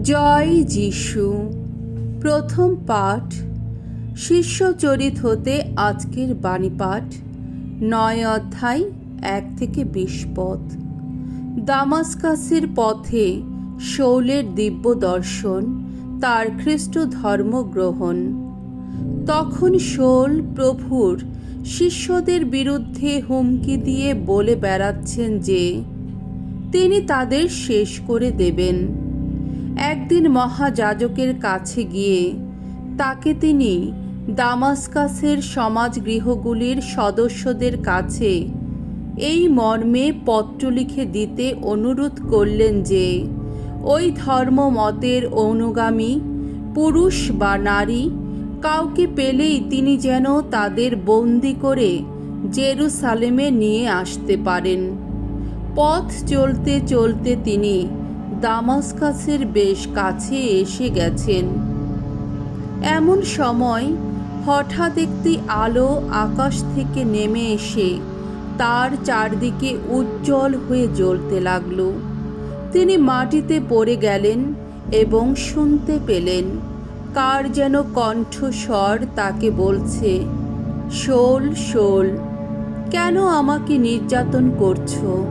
জয় যিশু। প্রথম পাঠ শিষ্যচরিত হতে আজকের বাণী পাঠ ৯ অধ্যায় ১ থেকে ২০ পদ। দামাস্কাসের পথে শৌলের দিব্য দর্শন, তার খ্রিস্ট ধর্ম গ্রহণ। তখন শৌল প্রভুর শিষ্যদের বিরুদ্ধে হুমকি দিয়ে বলে বেড়াচ্ছেন যে তিনি তাদের শেষ করে দেবেন। একদিন মহাযাজকের কাছে গিয়ে তাকে তিনি দামাস্কাসের সমাজগৃহগুলির সদস্যদের কাছে এই মর্মে পত্র লিখে দিতে অনুরোধ করলেন যে ওই ধর্মমতের অনুগামী পুরুষ বা নারী কাউকে পেলেই তিনি যেন তাদের বন্দি করে জেরুসালেমে নিয়ে আসতে পারেন। পথ চলতে চলতে তিনি দামাস্কাসের বেশ কাছে এসে গেছেন। এমন সময় হঠাৎ একটি আলো আকাশ থেকে নেমে এসে তার চারদিকে উজ্জ্বল হয়ে জ্বলতে লাগল। তিনি মাটিতে পড়ে গেলেন এবং শুনতে পেলেন কার যেন কণ্ঠস্বর তাকে বলছে, শৌল শৌল, কেন আমাকে নির্যাতন করছো?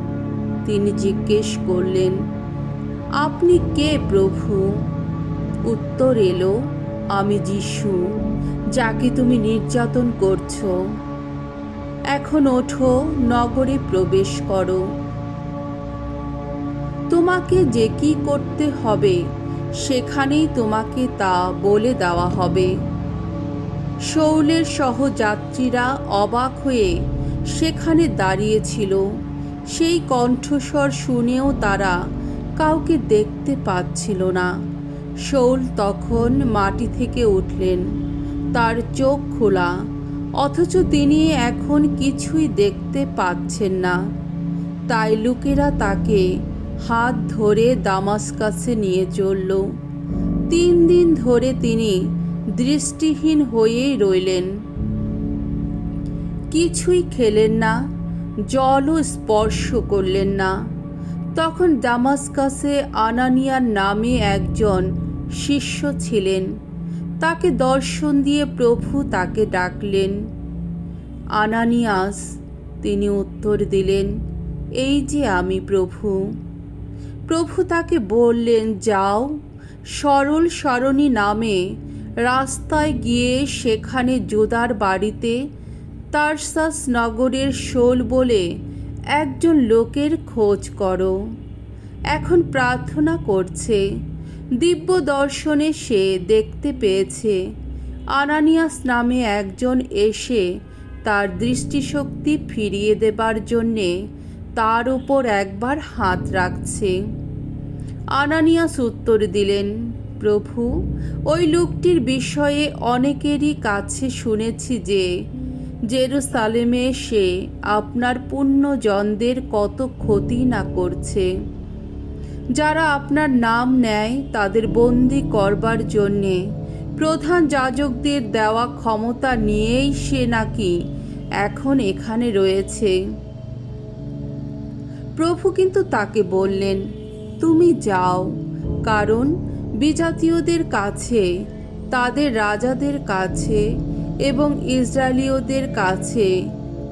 তিনি জিজ্ঞেস করলেন, আপনি কে প্রভু? উত্তর এলো, আমি যিশু, যাকে তুমি নির্যাতন করছো। এখন ওঠো, নগরে প্রবেশ করো। তোমাকে যে কি করতে হবে সেখানেই তোমাকে তা বলে দেওয়া হবে। শৌলের সহযাত্রীরা অবাক হয়ে সেখানে দাঁড়িয়েছিল। সেই কণ্ঠস্বর শুনেও তারা কাউকে দেখতে পাচ্ছিল না। শৌল তখন মাটি থেকে উঠলেন, তার চোখ খোলা, অথচ তিনি এখন কিছুই দেখতে পাচ্ছেন না। তাই লোকেরা তাকে হাত ধরে দামাস্কাসে নিয়ে চলল। ৩ দিন ধরে তিনি দৃষ্টিহীন হয়েই রইলেন। কিছুই খেলেন না, জলও স্পর্শ করলেন না। তখন দামাস্কাসে আনানিয়ার নামে একজন শিষ্য ছিলেন। তাকে দর্শন দিয়ে প্রভু তাকে ডাকলেন, আনানিয়াস। তিনি উত্তর দিলেন, এই যে আমি প্রভু। প্রভু তাকে বললেন, যাও, সরল সরণী নামে রাস্তায় গিয়ে সেখানে যোদার বাড়িতে তার্সাস নগরের শৌল বলে একজন লোকের খোঁজ করো। এখন প্রার্থনা করছে। দিব্য দর্শনে সে দেখতে পেয়েছে আনানিয়াস নামে একজন এসে তার দৃষ্টিশক্তি ফিরিয়ে দেবার জন্যে তার উপর একবার হাত রাখছে। আনানিয়াস উত্তর দিলেন, প্রভু, ওই লোকটির বিষয়ে অনেকেরই কাছে শুনেছি যে জেরুসালেমে এসে আপনার পুণ্যজনদের কত ক্ষতি না করছে। যারা আপনার নাম নেয় তাদের বন্দি করবার জন্যে প্রধান যাজকদের দেওয়া ক্ষমতা নিয়েই সে নাকি এখন এখানে রয়েছে। প্রভু কিন্তু তাকে বললেন, তুমি যাও, কারণ বিজাতীয়দের কাছে, তাদের রাজাদের কাছে এবং ইসরায়েলীয়দের কাছে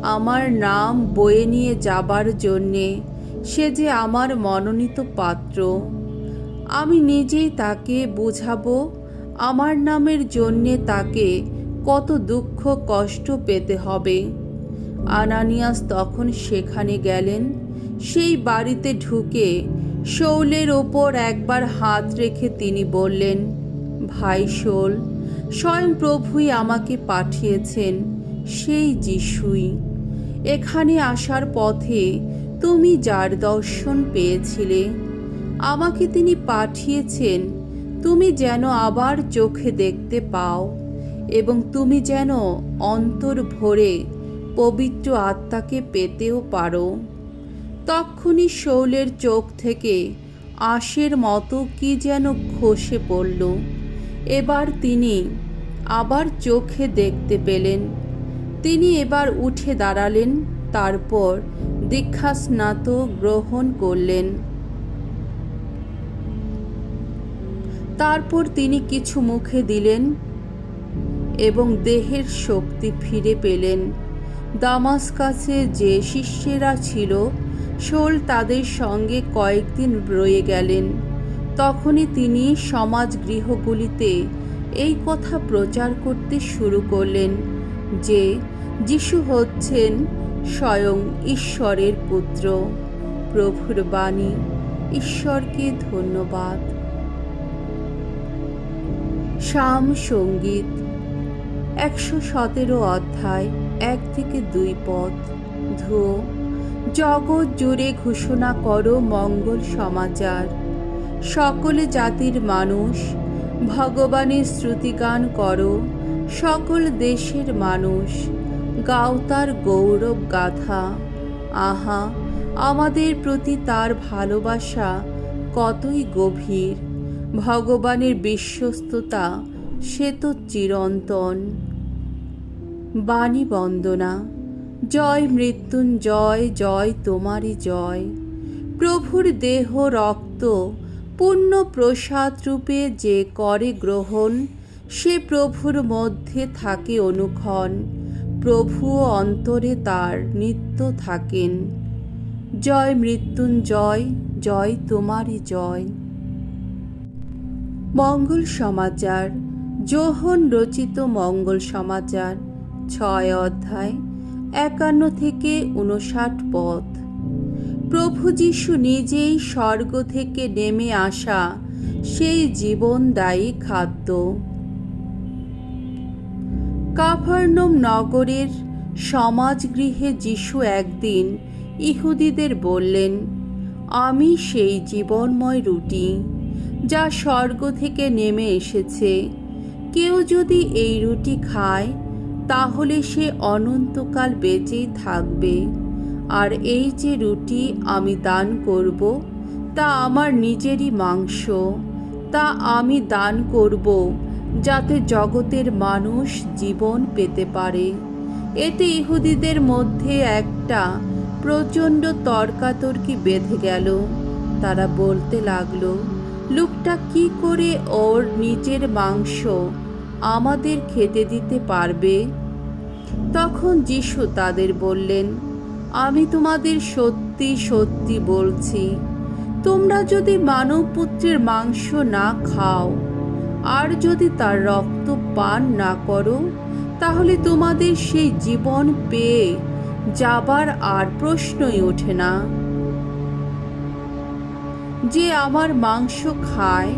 আমার নাম বয়ে নিয়ে যাবার জন্যে সে যে আমার মনোনীত পাত্র। আমি নিজেই তাকে বুঝাবো আমার নামের জন্যে তাকে কত দুঃখ কষ্ট পেতে হবে। আনানিয়াস তখন সেখানে গেলেন। সেই বাড়িতে ঢুকে শৌলের ওপর একবার হাত রেখে তিনি বললেন, ভাই শৌল, স্বয়ং প্রভুই আমাকে পাঠিয়েছেন, সেই যিশুই। এখানে আসার পথে তুমি যার দর্শন পেয়েছিলে, আমাকে তিনি পাঠিয়েছেন তুমি যেন আবার চোখে দেখতে পাও এবং তুমি যেন অন্তর ভরে পবিত্র আত্মাকে পেতেও পারো। তক্ষুনি শৌলের চোখ থেকে আঁশের মতো কি যেন খসে পড়ল। এবার তিনি আবার চোখে দেখতে পেলেন। তিনি এবার উঠে দাঁড়ালেন, তারপর দীক্ষাস্নাত গ্রহণ করলেন। তারপর তিনি কিছু মুখে দিলেন এবং দেহের শক্তি ফিরে পেলেন। দামাস্কাসে যে শিষ্যেরা ছিল শৌল তাদের সঙ্গে কয়েকদিন রয়ে গেলেন। তখনই তিনি সমাজগৃহগুলিতে এই কথা প্রচার করতে শুরু করলেন যে যিশু হচ্ছেন স্বয়ং ঈশ্বরের পুত্র। প্রভুর বাণী। ঈশ্বরকে ধন্যবাদ। সাম সঙ্গীত 117 অধ্যায় 1 থেকে 2 পদ। ধুয়ো, জগৎ জুড়ে ঘোষণা করো মঙ্গল সমাচার। সকল জাতির মানুষ, ভগবানের শ্রুতিগান করো। সকল দেশের মানুষ, গাও তার গৌরব গাথা। আহা, আমাদের প্রতি তার ভালোবাসা কতই গভীর। ভগবানের বিশ্বস্ততা সে তো চিরন্তন। বাণী বন্দনা। জয় মৃত্যুঞ্জয়, জয় তোমারই জয়। প্রভুর দেহ রক্ত পূর্ণ প্রসাদ রূপে যে করে গ্রহণ, সে প্রভুর মধ্যে থাকে অনুক্ষণ। প্রভুও অন্তরে তার নিত্য থাকেন। জয় মৃত্যুঞ্জয়, জয় তোমারই জয়। মঙ্গল সমাচার। যোহন রচিত মঙ্গল সমাচার 6 অধ্যায় 51 থেকে 59 পদ। প্রভু যীশু নিজেই স্বর্গ থেকে নেমে আসা সেই জীবনদায়ী খাদ্য। কাফারনউম নগরের সমাজগৃহে যীশু একদিন ইহুদিদের বললেন, আমি সেই জীবনময় রুটি যা স্বর্গ থেকে নেমে এসেছে। কেউ যদি এই রুটি খায় তাহলে সে অনন্তকাল বেঁচেই থাকবে। আর এই যে রুটি আমি দান করব তা আমার নিজেরই মাংস। তা আমি দান করব যাতে জগতের মানুষ জীবন পেতে পারে। এতে ইহুদিদের মধ্যে একটা প্রচণ্ড তর্কাতর্কি বেঁধে গেল। তারা বলতে লাগলো, লোকটা কি করে ওর নিজের মাংস আমাদের খেতে দিতে পারবে? তখন যীশু তাদের বললেন, আমি তোমাদের সত্যি সত্যি বলছি, তোমরা যদি মানবপুত্রের মাংস না খাও আর যদি তার রক্ত পান না করো, তাহলে তোমাদের সেই জীবন পেয়ে যাবার আর প্রশ্নই ওঠে না। যে আমার মাংস খায়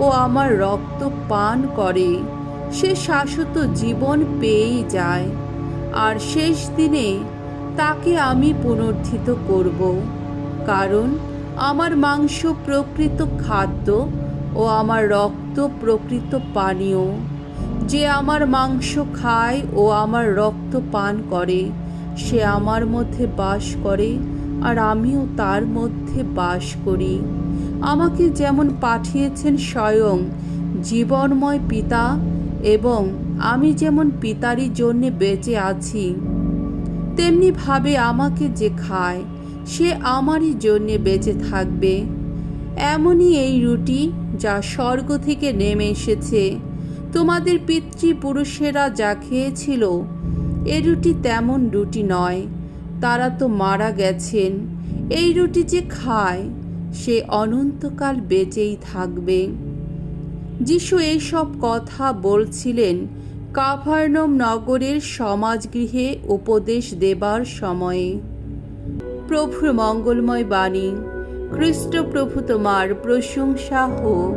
ও আমার রক্ত পান করে সে শাশ্বত জীবন পেয়েই যায়, আর শেষ দিনে তাকে আমি পুনরুত্থিত করব। কারণ আমার মাংস প্রকৃত খাদ্য ও আমার রক্ত প্রকৃত পানীয়। যে আমার মাংস খায় ও আমার রক্ত পান করে সে আমার মধ্যে বাস করে আর আমিও তার মধ্যে বাস করি। আমাকে যেমন পাঠিয়েছেন স্বয়ং জীবনময় পিতা, এবং আমি যেমন পিতারই জন্যে বেঁচে আছি, তেমনিভাবে আমাকে যে খায় সে আমারই জন্যে বেঁচে থাকবে। এমনই এই রুটি যা স্বর্গ থেকে নেমে এসেছে। তোমাদের পিতৃপুরুষেরা যা খেয়েছিল এ রুটি তেমন রুটি নয়, তারা তো মারা গেছেন। এই রুটি যে খায় সে অনন্তকাল বেঁচেই থাকবে। যীশু এইসব কথা বলছিলেন কাফারনউম নগরের সমাজগৃহে উপদেশ দেবার সময়ে। প্রভুর মঙ্গলময় বাণী। খ্রিস্ট প্রভু তোমার প্রশংসা হোক।